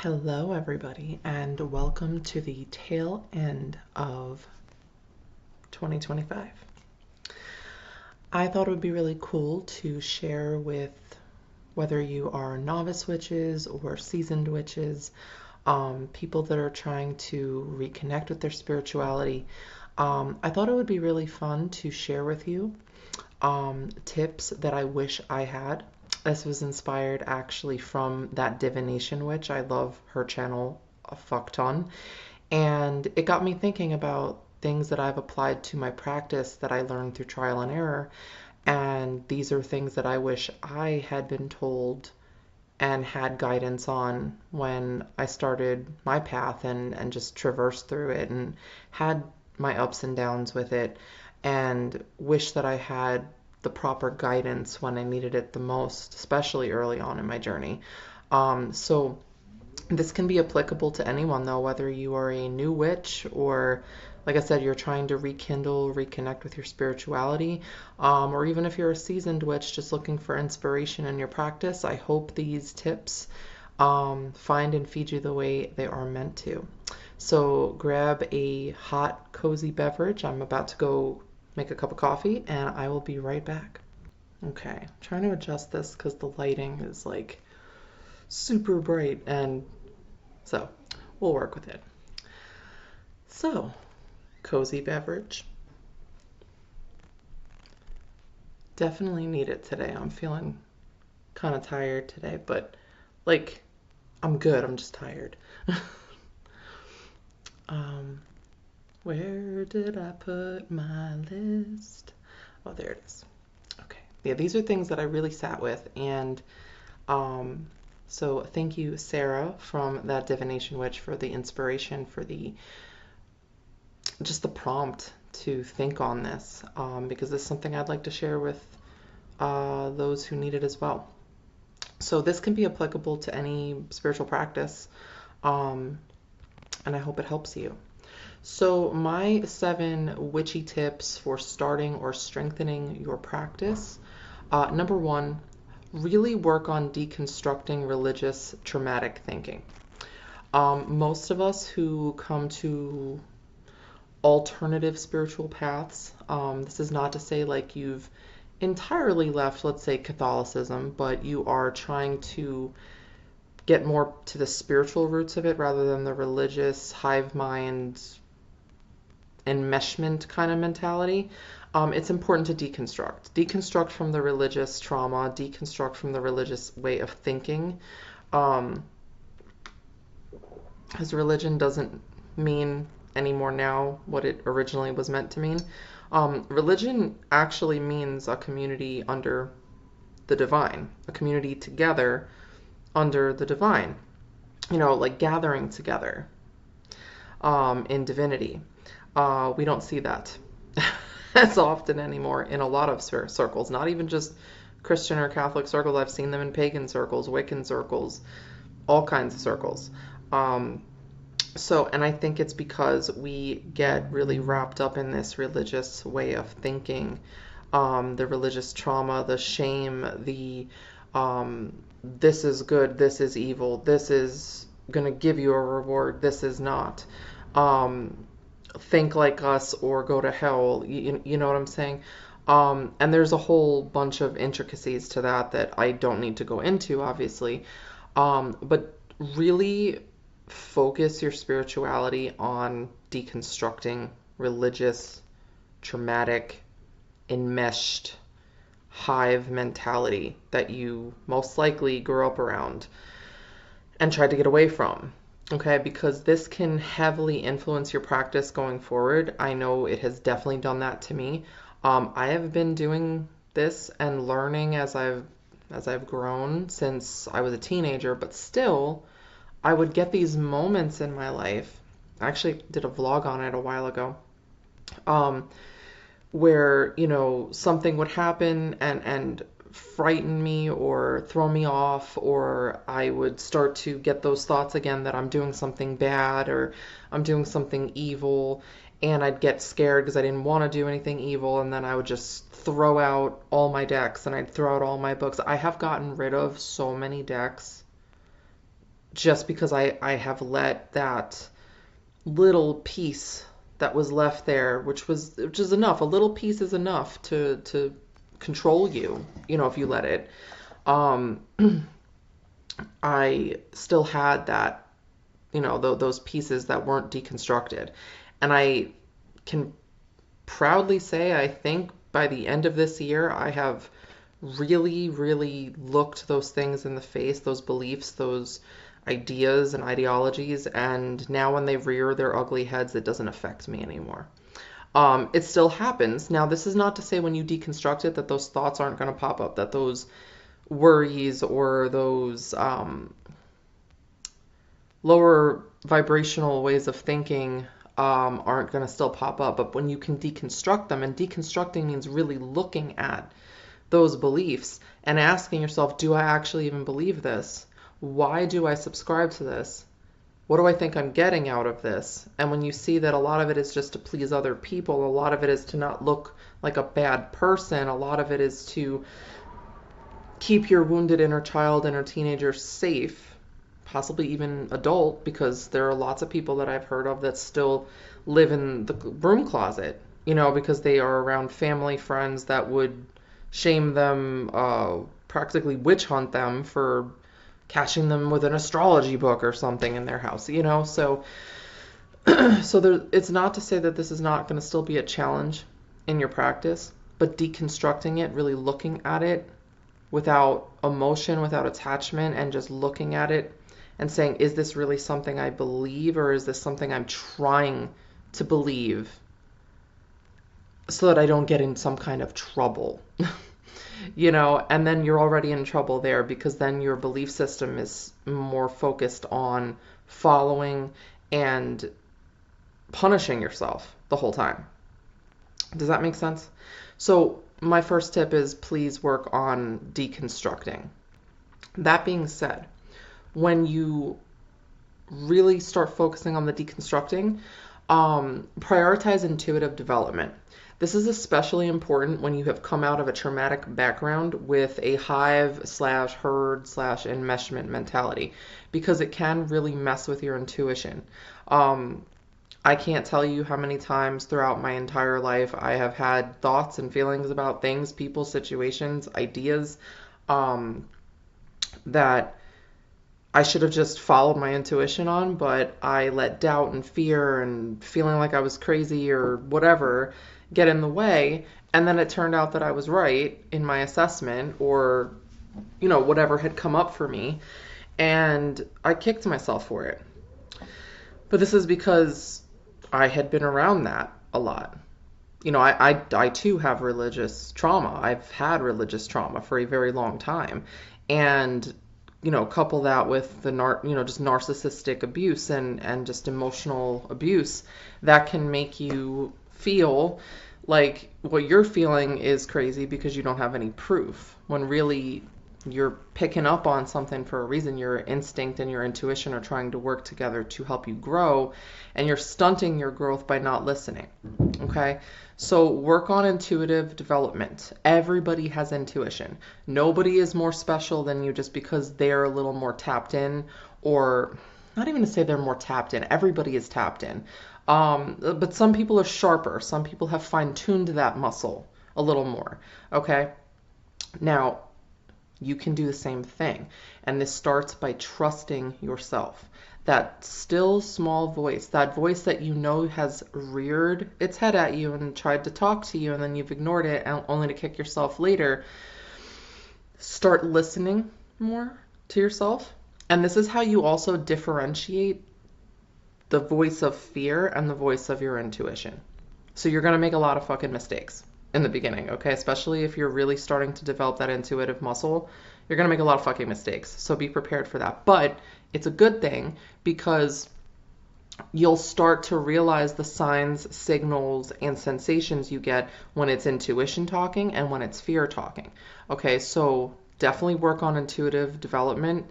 Hello, everybody, and welcome to the tail end of 2025. I thought it would be really cool to share with whether you are novice witches or seasoned witches, people that are trying to reconnect with their spirituality. I thought it would be really fun to share with you tips that I wish I had. This was inspired actually from that divination witch. I love her channel a fuck ton. And it got me thinking about things that I've applied to my practice that I learned through trial and error. And these are things that I wish I had been told and had guidance on when I started my path and just traversed through it and had my ups and downs with it, and wish that I had the proper guidance when I needed it the most, especially early on in my journey. So this can be applicable to anyone, though, whether you are a new witch or, like I said, you're trying to rekindle, reconnect with your spirituality, or even if you're a seasoned witch just looking for inspiration in your practice. I hope these tips find and feed you the way they are meant to. So grab a hot, cozy beverage. I'm about to go make a cup of coffee, and I will be right back. Okay, I'm trying to adjust this because the lighting is like super bright, and so we'll work with it. So, cozy beverage. Definitely need it today. I'm feeling kind of tired today, but like I'm good. I'm just tired. Where did I put my list? Oh, there it is. Okay. Yeah, these are things that I really sat with, and so thank you, Sarah, from that divination witch, for the inspiration, for the just the prompt to think on this, because this is something I'd like to share with those who need it as well. So this can be applicable to any spiritual practice, and I hope it helps you. So my 7 witchy tips for starting or strengthening your practice. Number 1, really work on deconstructing religious traumatic thinking. Most of us who come to alternative spiritual paths, this is not to say like you've entirely left, let's say, Catholicism, but you are trying to get more to the spiritual roots of it rather than the religious hive mind enmeshment kind of mentality. It's important to deconstruct from the religious trauma, deconstruct from the religious way of thinking, because religion doesn't mean anymore now what it originally was meant to mean. Religion actually means a community under the divine, a community together under the divine, like gathering together in divinity. We don't see that as often anymore in a lot of circles, not even just Christian or Catholic circles. I've seen them in pagan circles, Wiccan circles, all kinds of circles. And I think it's because we get really wrapped up in this religious way of thinking, the religious trauma, the shame, the this is good, this is evil, this is going to give you a reward, this is not. Think like us or go to hell, you know what I'm saying? And there's a whole bunch of intricacies to that I don't need to go into, obviously. But really focus your spirituality on deconstructing religious, traumatic, enmeshed hive mentality that you most likely grew up around and tried to get away from. Okay, because this can heavily influence your practice going forward. I know it has definitely done that to me. I have been doing this and learning as I've grown since I was a teenager, but still, I would get these moments in my life. I actually did a vlog on it a while ago, where something would happen and frighten me or throw me off, or I would start to get those thoughts again that I'm doing something bad or I'm doing something evil, and I'd get scared because I didn't want to do anything evil, and then I would just throw out all my decks and I'd throw out all my books. I have gotten rid of so many decks just because I have let that little piece that was left there, which is enough. A little piece is enough to control you, if you let it. Um, I still had that, those pieces that weren't deconstructed. And I can proudly say, I think by the end of this year, I have really, really looked those things in the face, those beliefs, those ideas and ideologies, and now when they rear their ugly heads, it doesn't affect me anymore. It still happens. Now, this is not to say when you deconstruct it that those thoughts aren't going to pop up, that those worries or those lower vibrational ways of thinking aren't going to still pop up. But when you can deconstruct them, and deconstructing means really looking at those beliefs and asking yourself, do I actually even believe this? Why do I subscribe to this? What do I think I'm getting out of this? And when you see that a lot of it is just to please other people, a lot of it is to not look like a bad person, a lot of it is to keep your wounded inner child, inner teenager safe, possibly even adult, because there are lots of people that I've heard of that still live in the broom closet, because they are around family, friends that would shame them, practically witch hunt them for catching them with an astrology book or something in their house, so it's not to say that this is not going to still be a challenge in your practice, but deconstructing it, really looking at it without emotion, without attachment, and just looking at it and saying, is this really something I believe, or is this something I'm trying to believe so that I don't get in some kind of trouble? And then you're already in trouble there, because then your belief system is more focused on following and punishing yourself the whole time. Does that make sense? So my first tip is please work on deconstructing. That being said, when you really start focusing on the deconstructing, prioritize intuitive development. This is especially important when you have come out of a traumatic background with a hive/herd/enmeshment mentality, because it can really mess with your intuition. I can't tell you how many times throughout my entire life I have had thoughts and feelings about things, people, situations, ideas, that I should have just followed my intuition on, but I let doubt and fear and feeling like I was crazy or whatever get in the way, and then it turned out that I was right in my assessment, or whatever had come up for me, and I kicked myself for it. But this is because I had been around that a lot. I too have religious trauma. I've had religious trauma for a very long time, and couple that with the just narcissistic abuse and just emotional abuse, that can make you feel like what you're feeling is crazy because you don't have any proof, when really you're picking up on something for a reason. Your instinct and your intuition are trying to work together to help you grow, and you're stunting your growth by not listening. Okay? So work on intuitive development. Everybody has intuition. Nobody is more special than you just because they're a little more tapped in, or not even to say they're more tapped in. Everybody is tapped in. But some people are sharper. Some people have fine-tuned that muscle a little more. Okay? Now, you can do the same thing. And this starts by trusting yourself. That still small voice, that voice that has reared its head at you and tried to talk to you, and then you've ignored it only to kick yourself later. Start listening more to yourself. And this is how you also differentiate the voice of fear and the voice of your intuition. So you're going to make a lot of fucking mistakes in the beginning, okay? Especially if you're really starting to develop that intuitive muscle, you're going to make a lot of fucking mistakes. So be prepared for that. But it's a good thing, because you'll start to realize the signs, signals, and sensations you get when it's intuition talking and when it's fear talking. Okay, so definitely work on intuitive development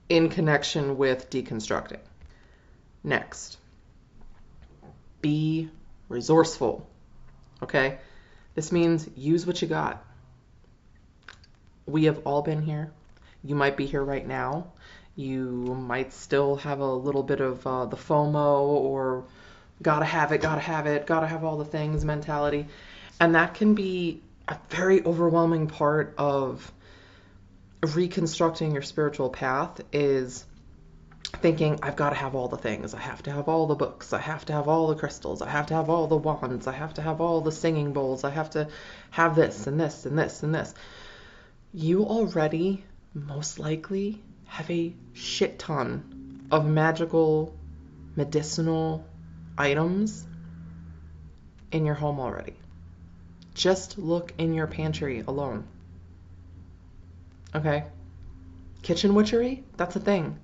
in connection with deconstructing. Next, be resourceful. Okay? This means use what you got. We have all been here. You might be here right now. You might still have a little bit of the FOMO or gotta have it, gotta have it, gotta have all the things mentality. And that can be a very overwhelming part of reconstructing your spiritual path, is thinking, I've got to have all the things. I have to have all the books. I have to have all the crystals. I have to have all the wands. I have to have all the singing bowls. I have to have this and this and this and this. You already most likely have a shit ton of magical, medicinal items in your home already. Just look in your pantry alone. Okay? Kitchen witchery, that's a thing.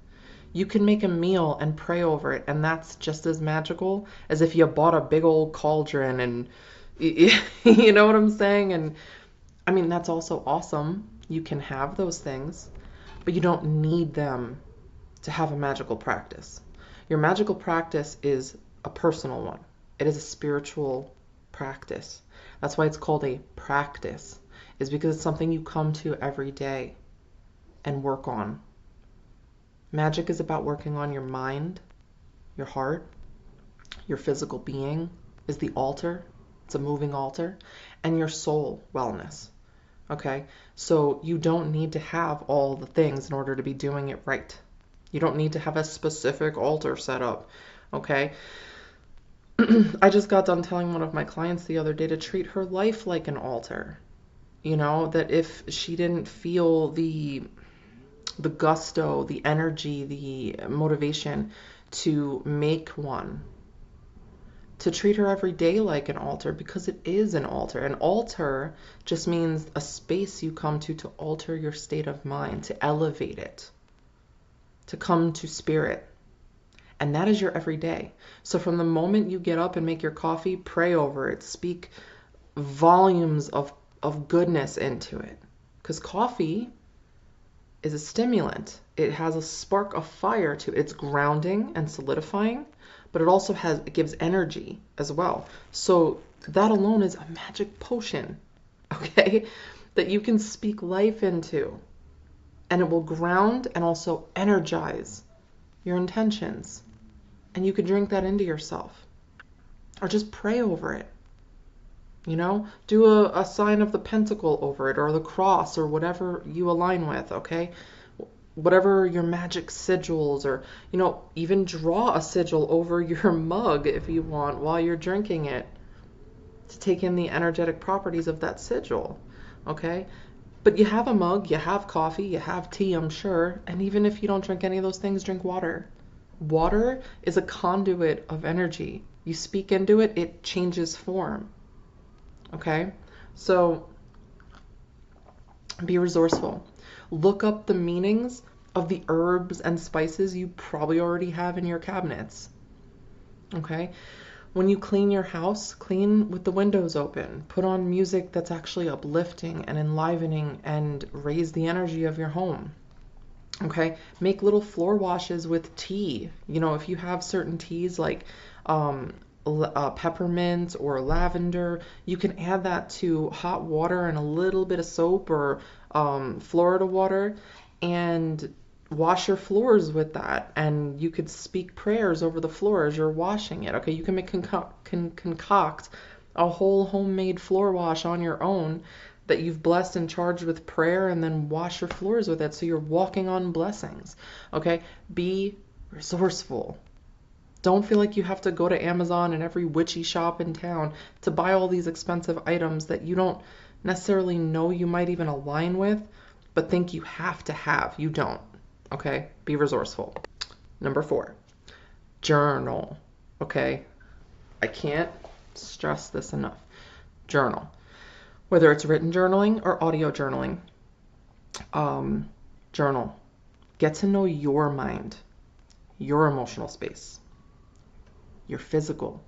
You can make a meal and pray over it, and that's just as magical as if you bought a big old cauldron and you know what I'm saying? And I mean, that's also awesome. You can have those things, but you don't need them to have a magical practice. Your magical practice is a personal one. It is a spiritual practice. That's why it's called a practice, is because it's something you come to every day and work on. Magic is about working on your mind, your heart, your physical being is the altar. It's a moving altar, and your soul wellness. Okay? So you don't need to have all the things in order to be doing it right. You don't need to have a specific altar set up. Okay? I just got done telling one of my clients the other day to treat her life like an altar. You know, that if she didn't feel the gusto, the energy, the motivation to make one, to treat her every day like an altar, because it is an altar. An altar just means a space you come to alter your state of mind, to elevate it, to come to spirit. And that is your everyday. So from the moment you get up and make your coffee, pray over it, speak volumes of goodness into it. Because coffee is a stimulant. It has a spark of fire to it. It's grounding and solidifying, but it also it gives energy as well. So that alone is a magic potion, okay, that you can speak life into, and it will ground and also energize your intentions. And you can drink that into yourself, or just pray over it. You know, do a sign of the pentacle over it, or the cross, or whatever you align with, okay? Whatever your magic sigils, or, you know, even draw a sigil over your mug if you want while you're drinking it, to take in the energetic properties of that sigil, okay? But you have a mug, you have coffee, you have tea, I'm sure, and even if you don't drink any of those things, drink water. Water is a conduit of energy. You speak into it, it changes form. Okay? So be resourceful. Look up the meanings of the herbs and spices you probably already have in your cabinets. Okay? When you clean your house, clean with the windows open. Put on music that's actually uplifting and enlivening and raise the energy of your home. Okay? Make little floor washes with tea. You know, if you have certain teas like peppermint or lavender, you can add that to hot water and a little bit of soap or Florida water, and wash your floors with that. And you could speak prayers over the floor as you're washing it. Okay, you can make concoct a whole homemade floor wash on your own that you've blessed and charged with prayer, and then wash your floors with it so you're walking on blessings. Okay, be resourceful. Don't feel like you have to go to Amazon and every witchy shop in town to buy all these expensive items that you don't necessarily know you might even align with, but think you have to have. You don't. Okay? Be resourceful. Number 4, journal. Okay? I can't stress this enough. Journal. Whether it's written journaling or audio journaling, journal. Get to know your mind, your emotional space, your physical.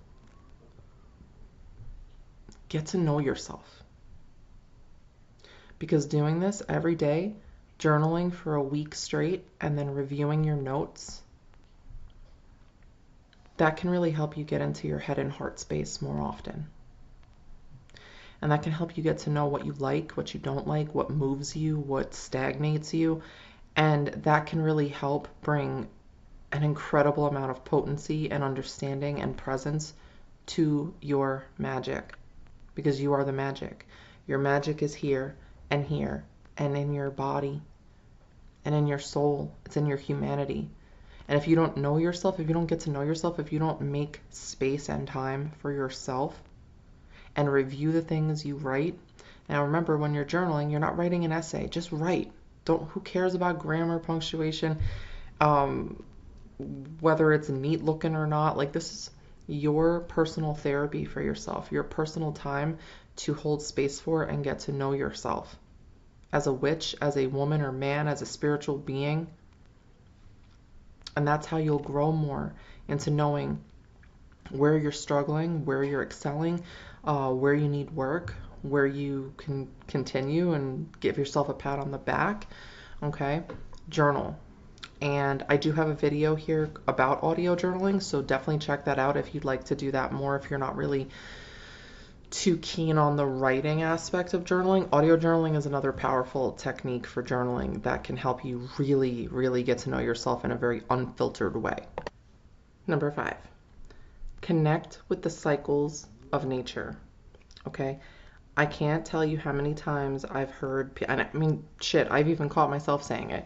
Get to know yourself. Because doing this every day, journaling for a week straight, and then reviewing your notes, that can really help you get into your head and heart space more often. And that can help you get to know what you like, what you don't like, what moves you, what stagnates you, And that can really help bring an incredible amount of potency and understanding and presence to your magic, because you are the magic. Your magic is here and in your body and in your soul. It's in your humanity. And if you don't know yourself, if you don't get to know yourself, if you don't make space and time for yourself and review the things you write. Now remember, when you're journaling, you're not writing an essay. Just write. Who cares about grammar, punctuation, whether it's neat looking or not? Like, this is your personal therapy for yourself, your personal time to hold space for and get to know yourself as a witch, as a woman or man, as a spiritual being. And that's how you'll grow more into knowing where you're struggling, where you're excelling, where you need work, where you can continue and give yourself a pat on the back. Okay, journal. And I do have a video here about audio journaling, so definitely check that out if you'd like to do that more, if you're not really too keen on the writing aspect of journaling. Audio journaling is another powerful technique for journaling that can help you really, really get to know yourself in a very unfiltered way. Number 5, connect with the cycles of nature. Okay, I can't tell you how many times I've heard, and I mean, shit, I've even caught myself saying it,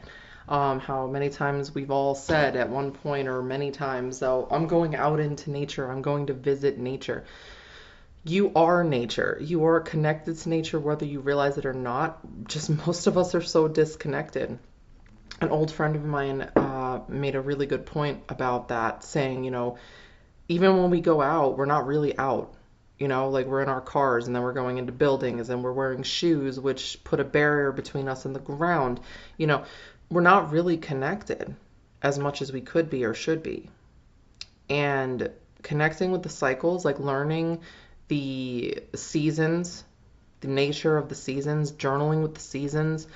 how many times we've all said at one point or many times, oh, I'm going out into nature, I'm going to visit nature. You are nature. You are connected to nature, whether you realize it or not. Just most of us are so disconnected. An old friend of mine made a really good point about that, saying, even when we go out, we're not really out. Like, we're in our cars and then we're going into buildings and we're wearing shoes, which put a barrier between us and the ground. We're not really connected as much as we could be or should be. And connecting with the cycles, like learning the seasons, the nature of the seasons, journaling with the seasons,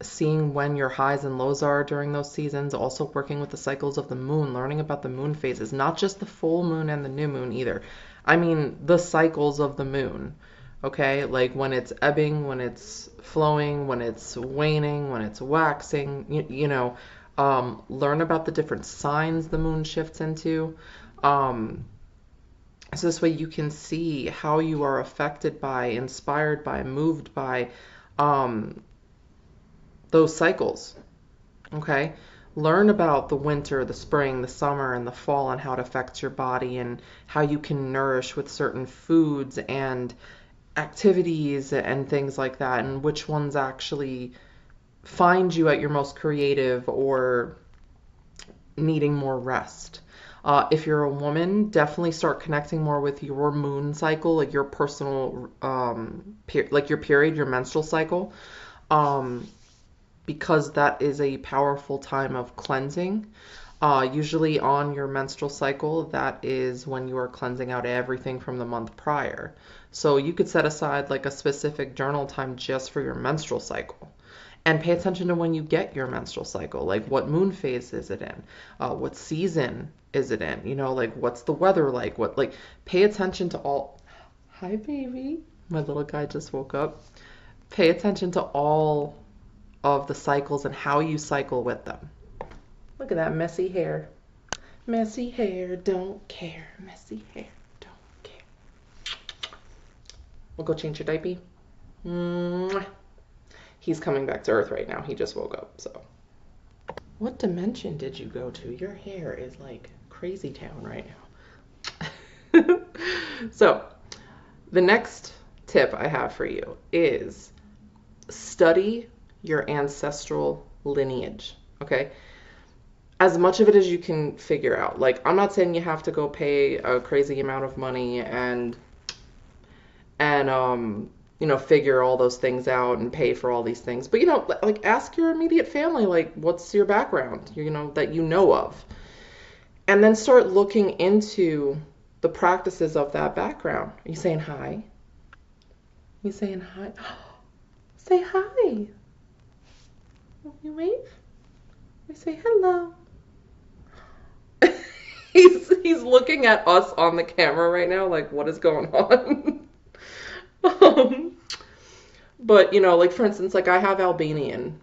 seeing when your highs and lows are during those seasons, also working with the cycles of the moon, learning about the moon phases, not just the full moon and the new moon either. I mean, the cycles of the moon, okay? Like when it's ebbing, when it's flowing, when it's waning, when it's waxing, learn about the different signs the moon shifts into. So this way you can see how you are affected by, inspired by, moved by those cycles. Okay? Learn about the winter, the spring, the summer, and the fall, and how it affects your body, and how you can nourish with certain foods and activities and things like that, and which ones actually find you at your most creative or needing more rest. If you're a woman, definitely start connecting more with your moon cycle, like your personal, like your period, your menstrual cycle, because that is a powerful time of cleansing. Usually on your menstrual cycle, that is when you are cleansing out everything from the month prior. So you could set aside like a specific journal time just for your menstrual cycle. And pay attention to when you get your menstrual cycle, like what moon phase is it in? What season is it in? Like what's the weather like? Pay attention to all. Hi, baby. My little guy just woke up. Pay attention to all of the cycles and how you cycle with them. Look at that messy hair. Messy hair, don't care. Messy hair, don't care. We'll go change your diaper. Mwah. He's coming back to Earth right now. He just woke up, so. What dimension did you go to? Your hair is like crazy town right now. So, the next tip I have for you is study your ancestral lineage, okay? As much of it as you can figure out. Like, I'm not saying you have to go pay a crazy amount of money and figure all those things out and pay for all these things. But, like, ask your immediate family, like, what's your background, that you know of. And then start looking into the practices of that background. Are you saying hi? You saying hi? Say hi. You wave? We say hello. He's looking at us on the camera right now, like, what is going on? But, like, for instance, like, I have Albanian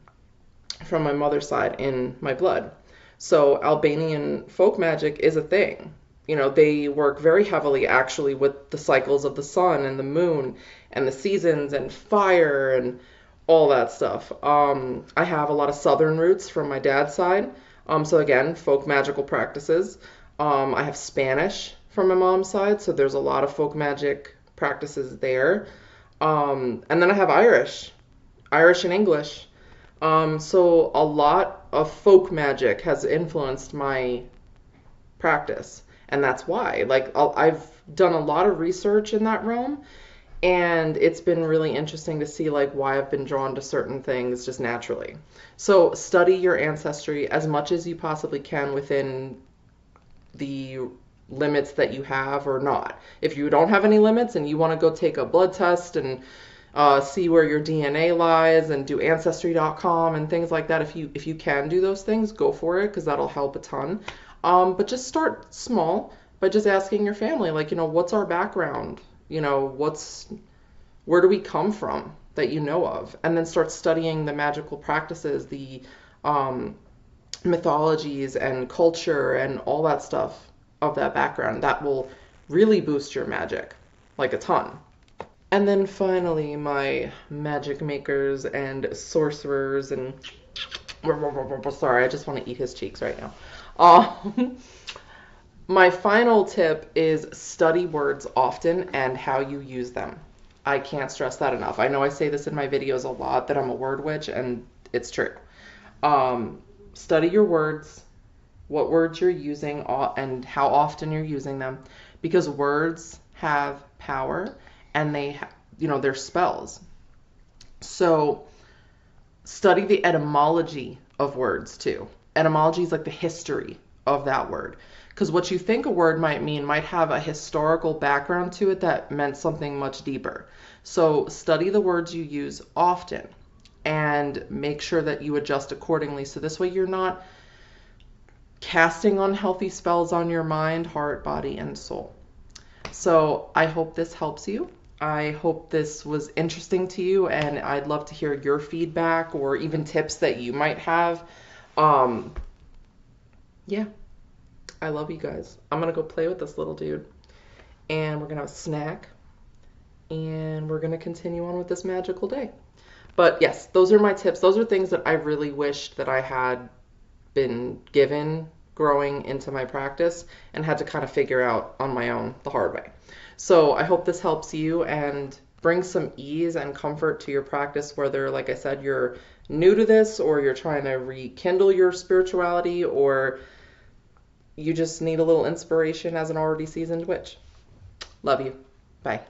from my mother's side in my blood. So Albanian folk magic is a thing. You know, they work very heavily actually with the cycles of the sun and the moon and the seasons and fire and all that stuff. I have a lot of southern roots from my dad's side. So again, folk magical practices. I have Spanish from my mom's side, so there's a lot of folk magic practices there. And then I have Irish and English. So a lot of folk magic has influenced my practice, and that's why. Like, I've done a lot of research in that realm, and it's been really interesting to see like why I've been drawn to certain things just naturally. So study your ancestry as much as you possibly can within the limits that you have or not. If you don't have any limits and you want to go take a blood test and see where your DNA lies and do ancestry.com and things like that, if you can do those things, go for it, because that'll help a ton. But just start small by just asking your family, like, what's our background? Where do we come from that you know of? And then start studying the magical practices, the mythologies and culture and all that stuff of that background. That will really boost your magic, like a ton. And then finally, my magic makers and sorcerers and sorry, I just want to eat his cheeks right now. My final tip is study words often and how you use them. I can't stress that enough. I know I say this in my videos a lot, that I'm a word witch, and it's true. Study your words, what words you're using, and how often you're using them, because words have power, and they're spells. So study the etymology of words too. Etymology is like the history of that word, because what you think a word might mean might have a historical background to it that meant something much deeper. So study the words you use often and make sure that you adjust accordingly, so this way you're not casting unhealthy spells on your mind, heart, body, and soul. So I hope this helps you. I hope this was interesting to you, and I'd love to hear your feedback or even tips that you might have. Yeah, I love you guys. I'm going to go play with this little dude, and we're going to have a snack, and we're going to continue on with this magical day. But yes, those are my tips. Those are things that I really wished that I had been given growing into my practice and had to kind of figure out on my own the hard way. So I hope this helps you and brings some ease and comfort to your practice, whether, like I said, you're new to this or you're trying to rekindle your spirituality, or you just need a little inspiration as an already seasoned witch. Love you. Bye.